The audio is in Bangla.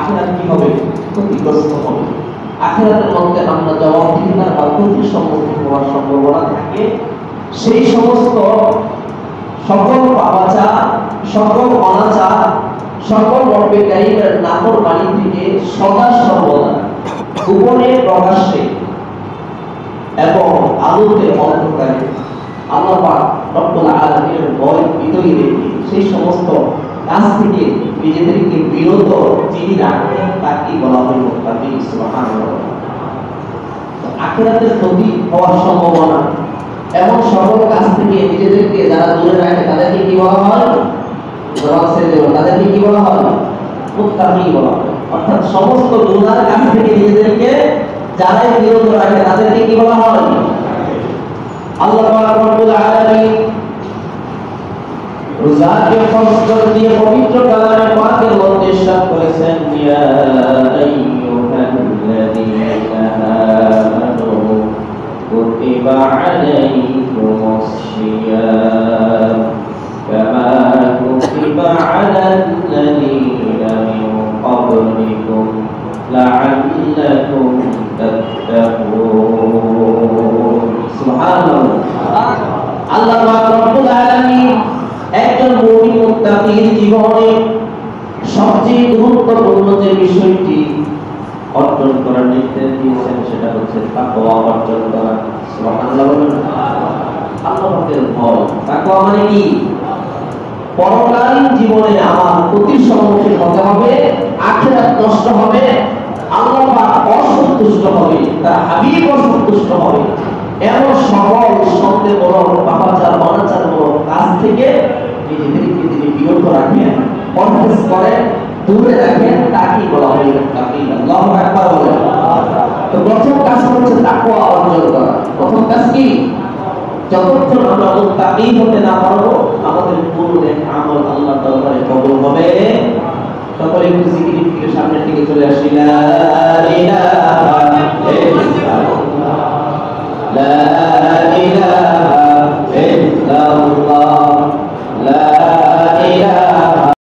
আখিরাত কি হবে? ক্ষতিগ্রস্ত হবে। আখিরাতের মধ্যে আমরা জবাবদিহিতার বা ক্ষতির সম্মুখীন হওয়ার সম্ভাবনা থাকে। সেই সমস্ত সকল পাপাচার, সকল অনাচার, সকল রব্বে কারীমের নাফরমানি থেকে সদা সর্বদা গোপনে প্রকাশ্যে এবং আলোতে অন্ধকারে আল্লাহ পাক রব্বুল আলামিনের ভয় হৃদয়ে রেখে সেই সমস্ত কাজ থেকে নিজেদেরকে বিরত যিনি রাখেন তাকে বলা হয় মুত্তাকি। সুবহানাল্লাহ। আখিরাতের ক্ষতি হওয়ার সম্ভাবনা এবং সকল কাজ থেকে নিজেদেরকে যারা দূরে রাখে তাদেরকে কি বলা হয়? তাদেরকে কি বলা হয়? মুত্তাকি বলা হয়। অর্থাৎ সমস্ত গুনার কাজ থেকে নিজেদেরকে যারাই বিরত রাখে তাদেরকে কি বলা হয়? আল্লাহ পাক রব্বুল আলামিন রোজাকে ফরজ দিয়ে পবিত্র কালামে পাকের মধ্যে ইরশাদ করেছেন, ইয়া আইয়ুহাল্লাযীনা আমানু কুতিবা আলাইকুমুস সিয়াম কামা কুতিবা আলাল্লাযীনা মিন ক্বাবলিকুম লাআল্লাকুম তাত্তাকুন। সুবহানাল্লাহ। আল্লাহ পাক রব্বুল আলামিন একজন মুমিন মুত্তাকির জীবনে সবচেয়ে গুরুত্বপূর্ণ যে বিষয়টি অর্জন করার নির্দেশ দিয়েছেন সেটা হচ্ছে তাকওয়া অর্জন করা। সুবহানাল্লাহ বলেন। আল্লাহ পাকের ভয়। তাকওয়া মানে কি? পরকালীন জীবনে আমার ক্ষতির সম্মুখীন হতে হবে, আখিরাত নষ্ট হবে, আল্লাহ পাক অসন্তুষ্ট হবে, তার হাবিব অসন্তুষ্ট হবে, এমন সকল সন্দেহমূলক পাপাচার অনাচারমূলক কাজ থেকে নিজেদেরকে তিনি বিরত রাখেন, পরহেজ করেন, দূরে রাখেন, তাকেই বলা হয় মুত্তাকি। আল্লাহু আকবার বলেন। তো প্রথম কাজ হচ্ছে তাকওয়া অর্জন করা। প্রথম কাজ কি? যতক্ষণ আমরা মুত্তাকি হতে না পারবো আমাদের পুরো আমল আল্লাহর দরবারে কবুল হবে। সকলে একটু জিকির করে সামনের দিকে চলে আসি। লা ইলাহা